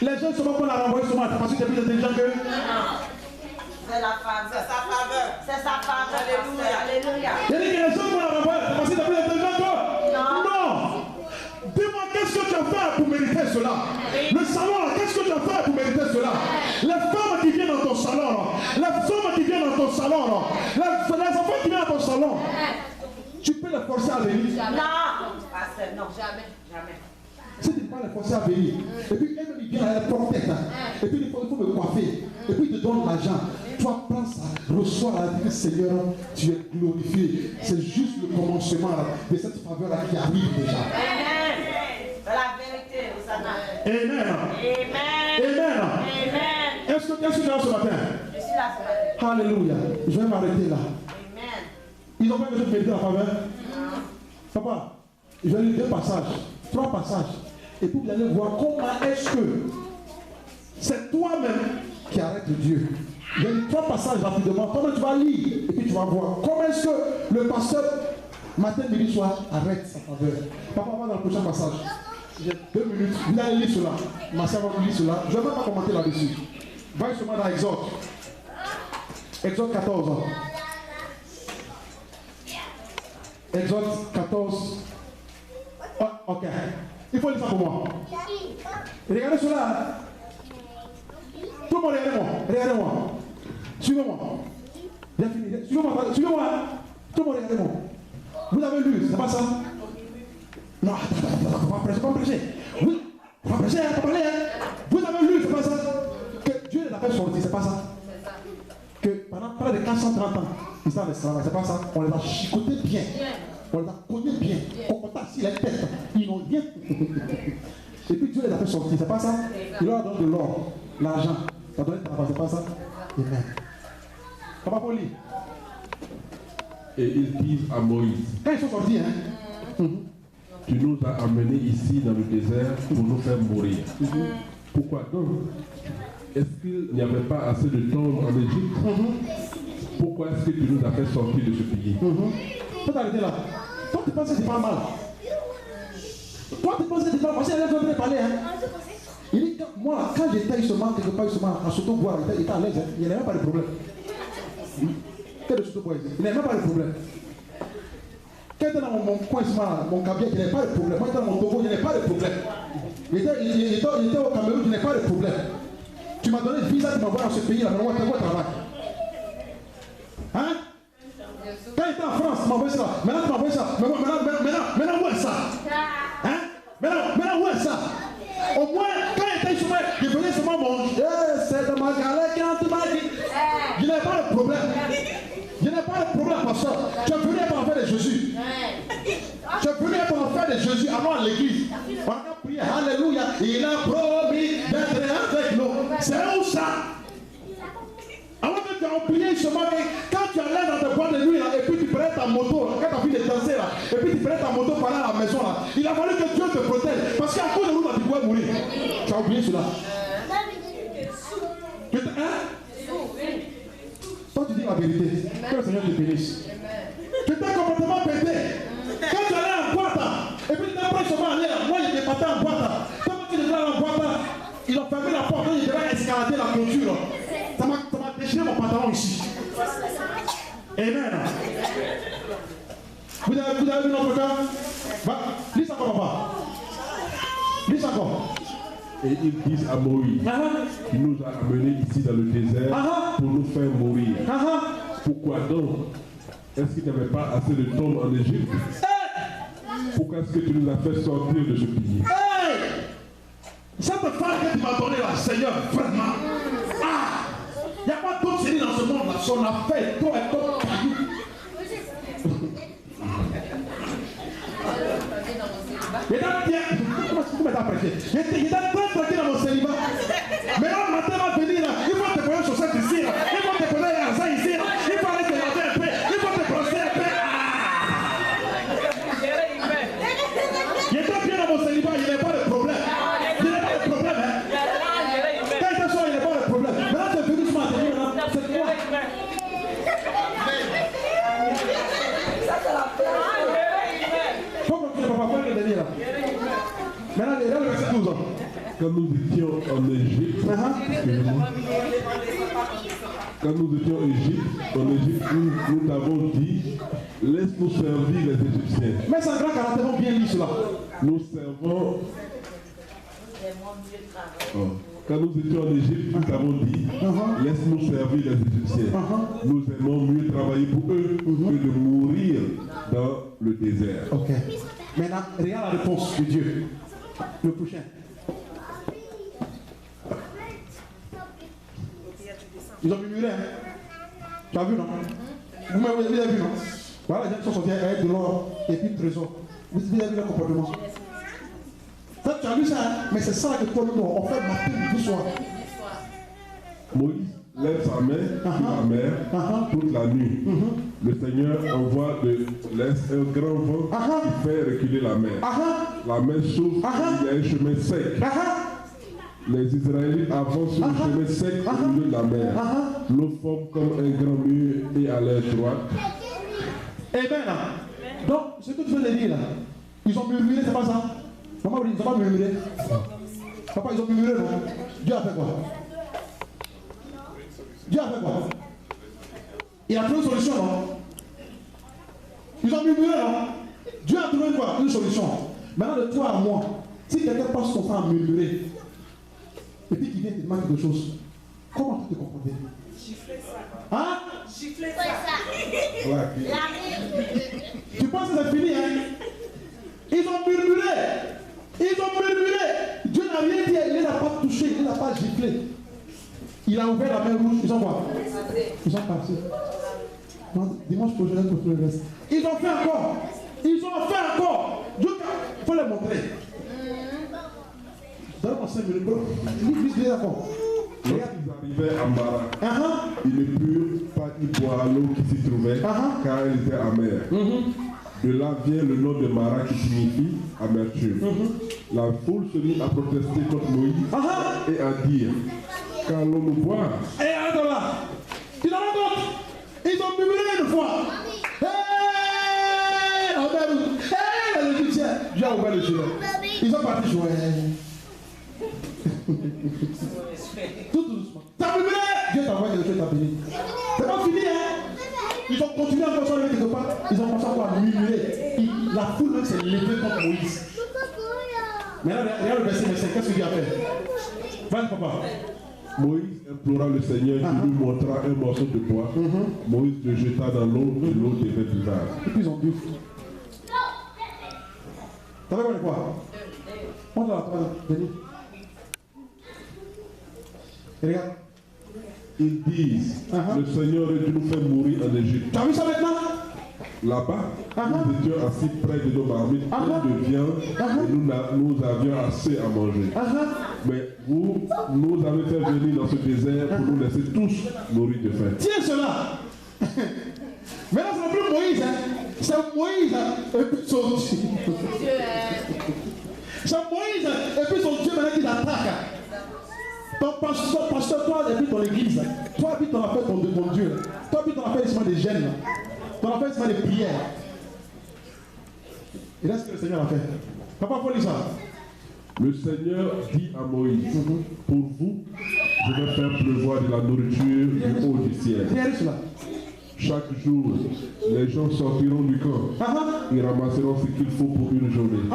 Les gens sont qu'on a renvoyé souvent parce que tu es plus intelligent qu'eux. Non. C'est la faveur. C'est sa faveur. C'est sa faveur. Alléluia. Il y a des gens qu'on a renvoyé parce que tu es plus intelligent qu'eux. Non. Dis-moi, qu'est-ce que tu as fait pour mériter cela? Le salon, qu'est-ce que tu as fait pour mériter cela? Les femmes qui viennent dans ton salon, les hommes qui viennent dans ton salon, les enfants qui viennent dans ton salon, tu peux les forcer à venir? Non. Pasteur, non. Jamais. Si tu ne peux pas les forcer à venir, et puis elle il vient à la propre tête, et puis il faut me coiffer, et puis il te donne l'argent, toi prends ça, reçois la vie, Seigneur, tu es glorifié. C'est juste le commencement de cette faveur-là qui arrive déjà. Amen. C'est la vérité, Hosanna. Amen. Amen. Est-ce que tu es là ce matin? Je suis là ce matin. Alléluia. Je vais m'arrêter là. Amen. Ils ont pas besoin de mériter la faveur? Non. Papa, je vais lire 2 passages, 3 passages. Et puis vous allez voir comment est-ce que c'est toi-même qui arrête Dieu. Je vais lire 3 passages rapidement. Comment tu vas lire et puis tu vas voir comment est-ce que le pasteur matin, midi, soir arrête sa faveur. Papa, on va dans le prochain passage. J'ai 2 minutes. Vous allez lire cela. Ma sœur va lire cela. Je ne vais pas commenter là-dessus. Va seulement dans Exode. Exode 14. Exode 14. Oh, ok. Il faut lire ça pour moi. Regardez cela. Tout le monde, regardez-moi. Suivez-moi. J'ai fini. Suivez-moi. Tout le monde, regardez-moi. Vous avez lu, c'est pas ça? Non, attends, pas prêcher. Oui, pas prêcher, pas parler. Vous avez lu, c'est pas ça? Que Dieu les a fait sortir, c'est pas ça? Que pendant près de 430 ans, ils sont en esclavage, c'est pas ça? On les a chicotés bien. On les a cognés bien. On t'a assis les têtes. Ils n'ont rien. Et puis Dieu les a fait sortir, c'est pas ça? Il leur donne de l'or, l'argent. Il a donné ta c'est pas ça? Amen. Papa Poli. Et ils disent à Moïse, Quand ils sont sortis, tu nous as amenés ici dans le désert pour nous faire mourir. Pourquoi donc? Est-ce qu'il n'y avait pas assez de temps en Égypte? Pourquoi est-ce que tu nous as fait sortir de ce pays? Faut t'arrêter là. Toi, tu penses que c'est pas mal. Toi, tu penses que c'est pas mal. Parce qu'il y a des gens qui parler. Il dit, moi, quand j'étais justement quelque part, justement, à Soto-Bois, il était à l'aise. Il n'y avait même pas de problème. Quel est Soto-Bois? Il n'y avait même pas de problème. Quand j'étais dans mon coin, mon cabinet, il n'y avait pas de problème. Moi, j'étais dans mon Togo, il n'y avait pas de problème. Il était au Cameroun, il n'y avait pas de problème. Tu m'as donné le visa, tu m'envoies dans ce pays-là, mais moi, tu as travail. Hein? Quand il était en France, tu m'envoies ça. Maintenant, tu m'envoies ça. Maintenant, où est ça? Hein? Maintenant, où est ça? Au moins, quand il était chômeur, il venait seulement manger. C'est de ma galère qui entre ma vie. Je n'ai pas de problème. Je n'ai pas de problème, pasteur. Tu es venu pour en faire de Jésus. Tu es venu pour en faire de Jésus. Allons à l'église. On a prié. Alléluia. Il a promis d'être avec nous. C'est où ça? Alors que tu as oublié justement que quand tu allais dans ta boîte de nuit là, et puis tu prenais ta moto, quand tu as fini de danser là, et puis tu prenais ta moto par là à la maison là, il a fallu que Dieu te protège. Parce qu'à cause de nous, tu pouvais mourir. Tu as oublié cela. Toi tu dis la vérité. Que le Seigneur te bénisse. Tu étais complètement pété. Quand tu allais en boîte, et puis tu étais prêt seulement à aller, moi j'étais parti en boîte. Quand tu étais en boîte, ils ont fermé la porte, ils devaient escalader la clôture. Ça m'a déchiré mon pantalon ici. Amen. Vous avez vu notre cas? Lis encore, papa. Lis encore. Et ils disent à Moïse, tu nous as amenés ici dans le désert pour nous faire mourir. Pourquoi donc? Est-ce qu'il n'y avait pas assez de tombes en Égypte? Pourquoi est-ce que tu nous as fait sortir de ce pays? Cette femme que tu m'as donnée là, Seigneur, vraiment. Il n'y a pas d'autre série dans ce monde-là. Son affaire, toi et toi, caillou. Il était bien. Comment t'as prêché? Il était très tranquille dans mon célibat. Mais là, le matin va venir là. Il faut te poser chaussette ici là. Il faut te poser l'argent ici là. Il faut aller te laver un peu. Il faut te brosser un peu. Il était bien dans mon célibat. Il n'y avait pas de problème. Il n'y avait pas de problème. Hein? Quand il était Quand nous étions en Égypte, nous t'avons dit, laisse-nous servir les Égyptiens. Mais c'est un grand caractère, bien lu cela. Nous servons. Quand nous étions en Égypte, nous t'avons dit, laisse-nous servir les Égyptiens. Nous aimons mieux travailler pour eux que de mourir dans le désert. Ok. Maintenant, regarde la réponse de Dieu. Le prochain. Ils ont murmuré, hein? Tu as vu, non? Vous m'avez vu, non? Voilà, les gens sont sortis avec de l'or et puis le trésor. Vous avez vu leur comportement. Ça, tu as vu ça, hein? Mais c'est ça que toi, nous, on fait matin, midi, soir. Moïse lève sa main sur la mer toute la nuit. Le Seigneur envoie de l'est un grand vent qui fait reculer la mer. La mer s'ouvre, il y a un chemin sec. Les Israélites avancent sur le chemin sec au milieu de la mer. L'eau forme comme un grand mur et à l'air droite. Eh bien là, donc ce que tu veux dire là, ils ont murmuré, c'est pas ça? Maman, ils n'ont pas murmuré. Papa, ils ont murmuré, non? Dieu a fait quoi? Dieu a fait quoi? Il a trouvé une solution, non? Ils ont murmuré, non? Dieu a trouvé quoi? Une solution. Maintenant, de toi à moi, si quelqu'un passe son temps à murmurer, et puis qu'il vient te demander quelque chose, comment tu te comportes? Gifler ça. Hein? Gifler ça. Tu penses que c'est fini, hein? Ils ont murmuré. Ils ont murmuré. Dieu n'a rien dit, il ne l'a pas touché, il ne l'a pas giflé. Il a ouvert la mer rouge, ils ont quoi? Ils sont partis. Dimanche prochain, je vais le reste. Ils ont fait encore. Ils ont fait encore. Dieu, il faut les montrer. Donne-moi 5 minutes, bro. Dis d'accord. Lorsqu'ils arrivaient à Mara, ils ne purent pas y boire l'eau qui s'y trouvait, car elle était amère. De là vient le nom de Mara qui signifie amertume. La foule se mit à protester contre Moïse et à dire, qu'allons-nous boire? Et attends là, tu te rends compte? Ils ont murmuré une fois. Hey, les Égyptiens, Dieu a ouvert le chemin. Ils sont partis jouer. Tout doucement. T'as murmuré, Dieu t'a envoyé quelque chose, t'as béni. C'est pas fini, hein? Ils ont continué à faire quelque part. Ils ont commencé à murmurer. La foule même s'est levée contre Moïse. Maintenant, regarde le verset 25. Qu'est-ce que Dieu a fait? Vas-y, papa. Moïse implora le Seigneur qui lui montra un morceau de bois. Moïse le jeta dans l'eau et l'eau devint buvable. Et puis ils ont bu. T'as vu quoi? Montre la toile, Denis. Et regarde. Ils disent, le Seigneur aurait dû nous faire mourir en Égypte. Tu as vu ça maintenant? Là-bas, nous étions assis près de nos marmites pleines de viande et nous avions assez à manger. Mais vous nous avez fait venir dans ce désert pour nous laisser tous mourir de faim. Tiens cela. Maintenant, ce n'est plus Moïse. Hein. C'est Moïse et puis son Dieu. C'est Moïse et puis son Dieu maintenant qui l'attaque. Ton pasteur, toi, et puis ton église. Toi, puis ton affaire, ton Dieu. Toi, puis ton affaire, des gènes. Ton affaire, des prières. Et là, ce que le Seigneur a fait. Papa, faut lire ça. Le Seigneur dit à Moïse, pour vous, je vais faire pleuvoir de la nourriture du haut du ciel. Chaque jour, les gens sortiront du camp. Ils ramasseront ce qu'il faut pour une journée.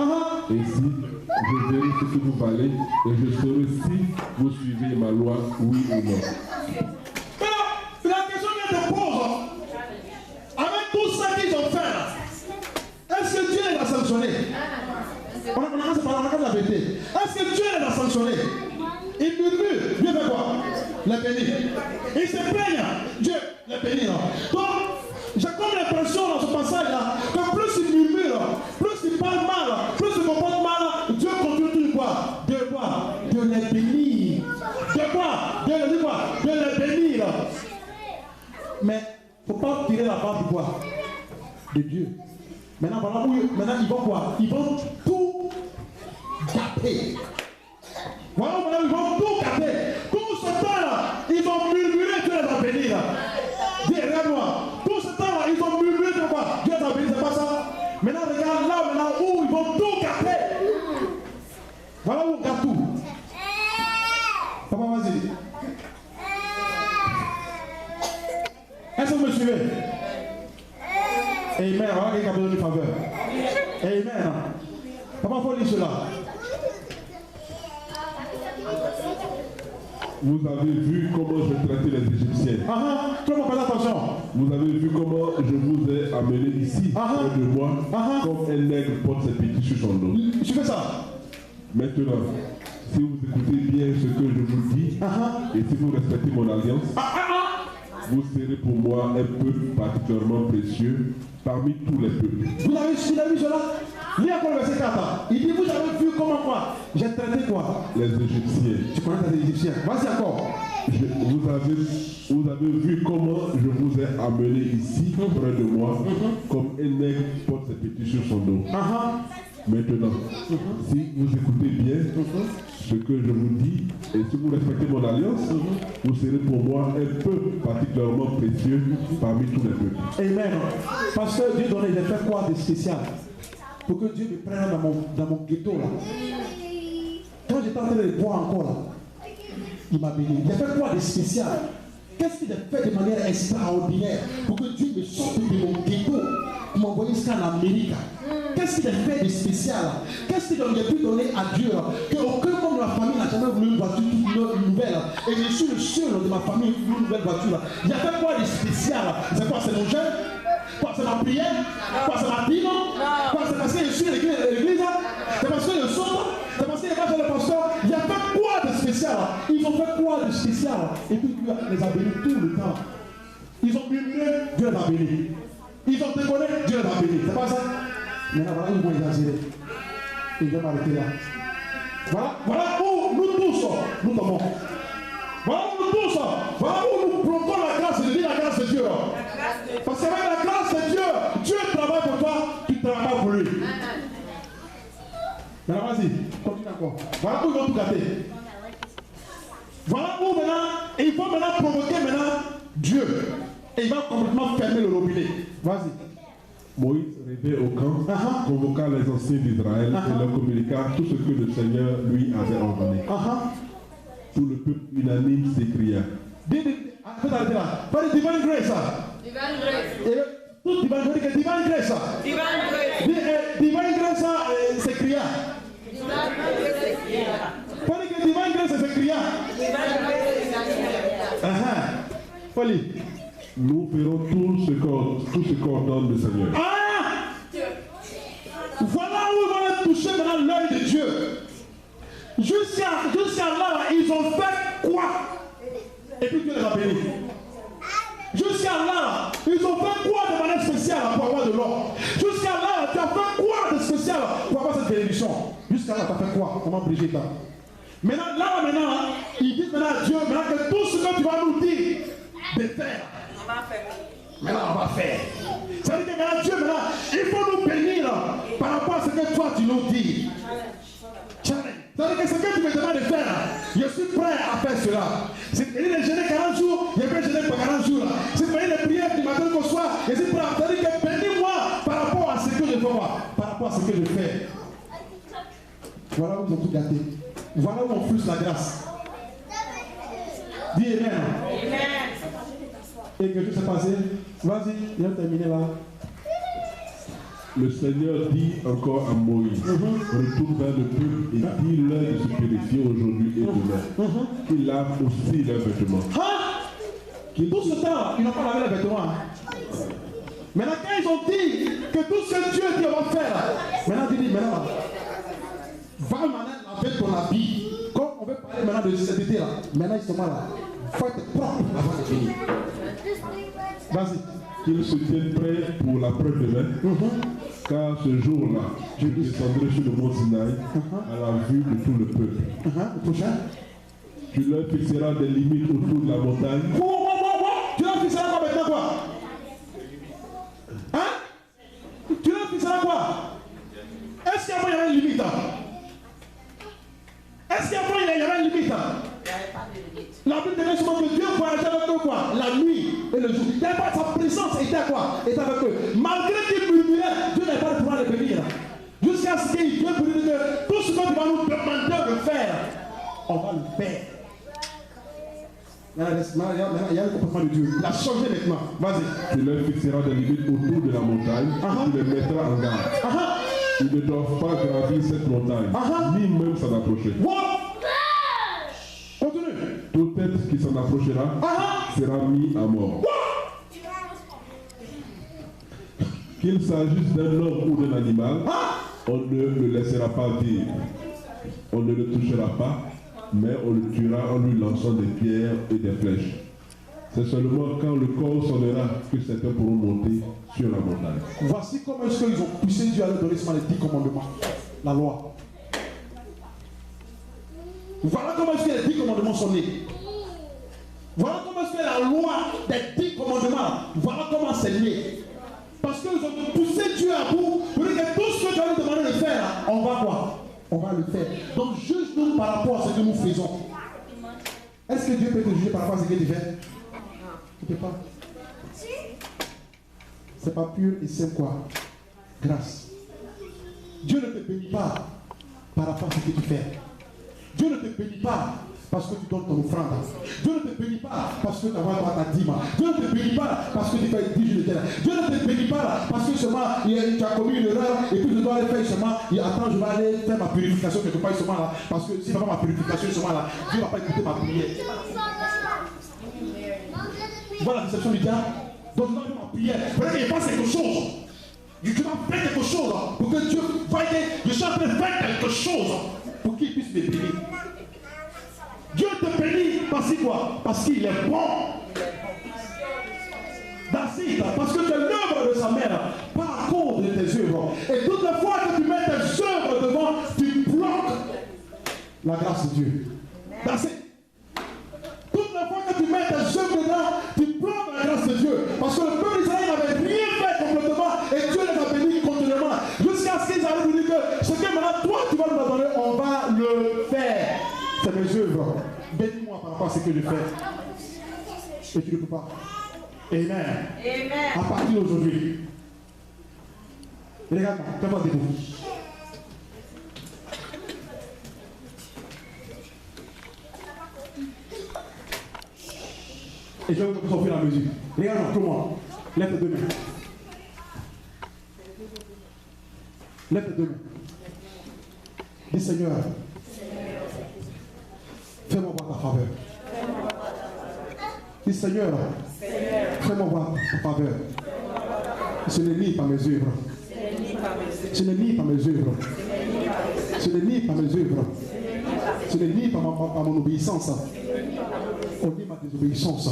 Ainsi, je verrai ce que vous valez et je saurai si vous suivez ma loi, oui ou non. La question que je te pose, avec tout ça qu'ils ont fait, est-ce que Dieu les a sanctionnés? On a la vérité. Est-ce que Dieu les a sanctionnés? Ils murmurent, Dieu fait quoi? Les bénit. Ils se plaignent, Dieu les bénit. Donc, j'ai comme l'impression dans ce passage-là que plus ils murmurent, plus ils parlent mal, plus ils comportent mal, Dieu continue de quoi? De quoi? De les bénir. De quoi? De les quoi? De les bénir. Mais il ne faut pas tirer la barre de quoi? De Dieu. Maintenant, voilà où maintenant ils vont quoi? Ils vont tout gâter. Voilà, ils vont tout gâter. Tout ce temps-là, ils ont murmuré, Dieu les a bénis là. Dis, regarde-moi. Tout ce temps-là, ils ont murmuré de quoi? Dieu les a bénis, c'est pas ça? Maintenant, regarde là, maintenant où ils vont tout gâter. Voilà où on gâte tout. Papa, vas-y. Est-ce que vous me suivez? Amen. Voilà quelqu'un a besoin de faveur. Amen. Papa, il faut lire cela. Vous avez vu comment je traitais les Égyptiens. Tout le monde fait attention. Vous avez vu comment je vous ai amené ici, près de moi, comme un nègre porte ses petits sur son dos. Je fais ça. Maintenant, si vous écoutez bien ce que je vous dis, et si vous respectez mon alliance, vous serez pour moi un peuple particulièrement précieux parmi tous les peuples. Vous avez vu cela? Lis encore le verset 4. Il dit, vous avez vu comment quoi? J'ai traité quoi? Les Égyptiens. Tu connais les Égyptiens? Vas-y encore. Vous avez vu comment je vous ai amené ici, près de moi, comme un nègre porte ses petits sur son dos. Maintenant, si vous écoutez bien ce que je vous dis, et si vous respectez mon alliance, vous serez pour moi un peuple particulièrement précieux parmi tous les peuples. Amen. Parce que Dieu donnait, il a fait quoi de spécial? Pour que Dieu me prenne dans mon ghetto là. Quand j'étais en train de boire encore là, il m'a béni. Il a fait quoi de spécial? Qu'est-ce qu'il a fait de manière extraordinaire pour que Dieu me sorte de mon ghetto, pour m'envoyer jusqu'en Amérique? Qu'est-ce qu'il a fait de spécial? Qu'est-ce qu'il a pu donner à Dieu? Qu'aucun membre de ma famille n'a jamais voulu une voiture nouvelle. Et je suis le seul de ma famille qui voulait une nouvelle voiture. Il a fait quoi de spécial? C'est quoi? C'est mon jeûne? Quoi? C'est ma prière? Quoi? C'est ma dîme? Quoi? C'est parce que je suis à l'église? C'est parce que je saute? C'est parce que je vais chez le pasteur? Il a fait quoi de spécial? Ils ont fait quoi de spécial? Et puis Dieu les a bénis tout le temps. Ils ont murmuré, Dieu les a bénis. Ils ont déconné, Dieu les a bénis. C'est pas ça? Maintenant, voilà où ils vont exagérer. Ils vont m'arrêter là. Voilà où nous tous, nous tombons. Voilà où nous tous, voilà où nous plantons la grâce de Dieu, la grâce de Dieu. Parce qu'avec la grâce de Dieu, Dieu travaille pour toi, tu travailles pour lui. Maintenant, vas-y, continue encore. Voilà où ils vont tout gâter. Voilà où maintenant, il faut maintenant provoquer maintenant Dieu. Et il va complètement fermer le robinet. Vas-y. Moïse revint au camp, convoqua les anciens d'Israël et leur communiqua tout ce que le Seigneur lui avait ordonné. Tout le peuple unanime s'écria. Faut arrêter là. Pas de divine grace. Divine grace. Tout divine grace. Divine grace. Divine grace. Divine grace s'écria. Divine grace s'écria. Pas de que divine grace s'écria. Divine grace s'écria. Foli. Nous ferons tout ce qu'ordonne le Seigneur. Voilà où ils vont toucher maintenant l'œil de Dieu. Jusqu'à là, ils ont fait quoi? Et puis Dieu les a bénis. Jusqu'à là, ils ont fait quoi de manière spéciale pour avoir de l'or? Jusqu'à là, tu as fait quoi de spécial pour avoir cette bénédiction? Jusqu'à là, tu as fait quoi? Comment Brigitte? Maintenant, ils disent maintenant à Dieu, maintenant que tout ce que tu vas nous dire de faire, maintenant on va faire. Ça veut dire que maintenant Dieu, maintenant, il faut nous bénir par rapport à ce que toi tu nous dis. Ça veut dire que ce que tu me demandes de faire, je suis prêt à faire cela. Si tu veux jeûner 40 jours, je vais jeûner pour 40 jours. Si tu veux les prières du matin au soir, je suis prêt à faire. Ça veut dire que bénis-moi par rapport à ce que je fais, par rapport à ce que je fais. Voilà où ils ont tout gâté. Voilà où on flux la grâce. Dis Amen. Amen. Et que tout s'est passé. Vas-y, viens terminer là. Le Seigneur dit encore à Moïse, retourne vers le peuple et dis-leur de se purifier aujourd'hui et demain. Qu'ils lavent aussi leurs vêtements. Tout ce temps, ils n'ont pas lavé les vêtements. Maintenant, quand ils ont dit que tout ce que Dieu dit on va faire, maintenant tu dis, maintenant, va maintenant laver ton habit. Comme on veut parler maintenant de cet été là, maintenant ils sont là. Il faut être propre avant de venir. Vas-y. Qu'ils se tiennent prêts pour la preuve de main, car ce jour-là, je descendrai sur le mont Sinaï à la vue de tout le peuple. Le prochain. Tu leur fixeras des limites autour de la montagne. Tu leur fixeras quoi maintenant quoi? Hein? Tu leur fixeras quoi? Est-ce qu'avant il y avait une limite? Est-ce qu'avant il y avait une limite? La Bible dit souvent que Dieu voyageait avec eux quoi? La nuit et le jour. Sa présence était quoi? Était avec eux. Malgré qu'ils murmuraient, Dieu n'avait pas le pouvoir de bénir. Jusqu'à ce qu'il Dieu pour dire que tout ce que tu vas nous demander de faire, on va le faire. Il y a le comportement de Dieu. Il a changé maintenant. Vas-y. Tu leur fixeras des limites autour de la montagne et tu les mettras en garde. Ils ne doivent pas gravir cette montagne, ni même s'en approcher. Continue. Tout être qui s'en approchera sera mis à mort. Qu'il s'agisse d'un homme ou d'un animal, on ne le laissera pas vivre. On ne le touchera pas, mais on le tuera en lui lançant des pierres et des flèches. C'est seulement quand le corps sonnera que certains pourront monter sur la montagne. Voici comment est-ce qu'ils ont poussé Dieu à leur donner les 10 commandements. La loi. Voilà comment est-ce que les 10 commandements sont nés. Voilà comment est-ce que la loi des 10 commandements, voilà comment c'est né. Parce qu'ils ont poussé Dieu à bout pour dire que tout ce que Dieu nous demande de faire, on va quoi? On va le faire. Donc juge-nous par rapport à ce que nous faisons. Est-ce que Dieu peut te juger par rapport à ce que tu fais? Tu ne peux pas. C'est pas pur et c'est quoi? Grâce. Dieu ne te bénit pas par rapport à ce que tu fais. Dieu ne te bénit pas parce que tu donnes ton offrande. Dieu ne te bénit pas parce que tu envoies ta dîme. Dieu ne te bénit pas parce que tu fais 10 jours de terre. Dieu ne te bénit pas parce que seulement tu as commis une erreur et puis je dois aller faire seulement. Attends, je vais aller faire ma purification quelque part seulement là. Parce que si je ne fais pas ma purification seulement là, Dieu ne va pas écouter ma prière. Tu vois la déception du diable? Donc je dois faire ma prière. Peut-être qu'il passe quelque chose. Je dois faire quelque chose pour que Dieu voie que je suis en train de faire quelque chose pour qu'il puisse me bénir. Dieu te bénit parce que quoi? Parce qu'il est bon. Parce que tu es l'œuvre de sa mère, pas à cause de tes œuvres. Et toutes les fois que tu mets tes œuvres devant, tu bloques la grâce de Dieu. Toutes les fois que tu mets tes œuvres dedans, tu bloques la grâce de Dieu. Parce que le peuple d'Israël n'avait rien fait complètement et Dieu les a bénis continuellement. Jusqu'à ce qu'ils arrivent à dire que ce que maintenant toi tu vas nous donner, on va le faire. C'est mes œuvres. Bénis-moi par rapport à ce que je fais. Et tu ne peux pas. Amen. Amen. À partir d'aujourd'hui. Regarde-moi, fais-moi debout. Et je vais vous sortir la mesure. Regarde-moi, tout le monde. Lève tes deux mains. Lève tes deux mains. Dis Seigneur, fais-moi voir ta faveur. Dis Seigneur, fais-moi voir ta faveur. Je ne nie pas mes œuvres. Je ne nie pas mes œuvres. Je ne nie pas mes œuvres. Je ne nie pas mon obéissance. On nie ma désobéissance.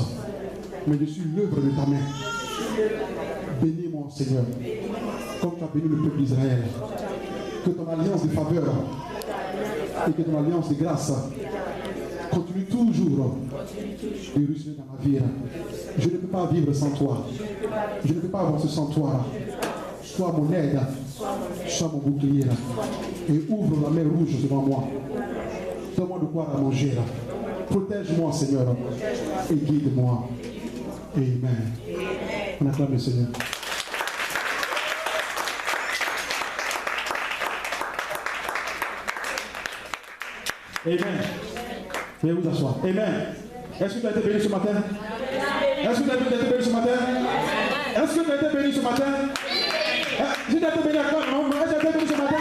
Mais je suis l'œuvre de ta main. Bénis-moi, Seigneur, comme tu as béni le peuple d'Israël. Que ton alliance de faveur et que ton alliance de grâce continue toujours de ruisseler dans ma vie. Je ne peux pas vivre sans toi. Je ne peux pas avancer sans toi. Sois mon aide, sois mon bouclier et ouvre la mer rouge devant moi. Donne-moi de boire à manger. Protège-moi, Seigneur, et guide-moi. Amen. On acclame le Seigneur. Amen. Veuillez vous asseoir. Amen. Est-ce que tu as été béni ce matin? Est-ce que tu as été béni ce matin? Est-ce que tu as été béni ce matin? Si tu as été béni à quoi? Non, est-ce que tu as été béni ce matin?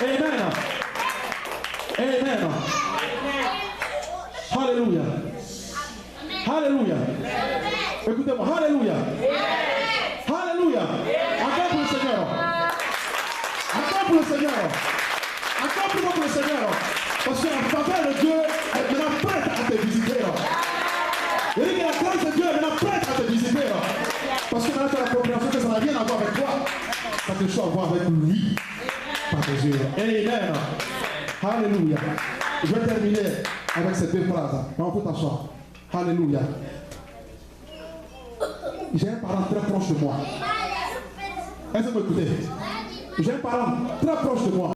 Amen. Amen. Alléluia. Alléluia. Écoutez-moi. Alléluia. Alléluia. Encore pour le Seigneur. Encore pour le Seigneur. Encore plus pour le Seigneur. Parce que la faveur de Dieu est maintenant prête à te visiter. Et dit que la grâce de Dieu est maintenant prête à te visiter. Parce que maintenant tu as la compréhension que ça n'a rien à voir avec toi. Ça a quelque chose à voir avec lui. Par tes yeux. Amen. Alléluia. Je vais terminer avec ces deux phrases. On peut t'asseoir. Alléluia. J'ai un parent très proche de moi. Est-ce que vous m'écoutez? J'ai un parent très proche de moi.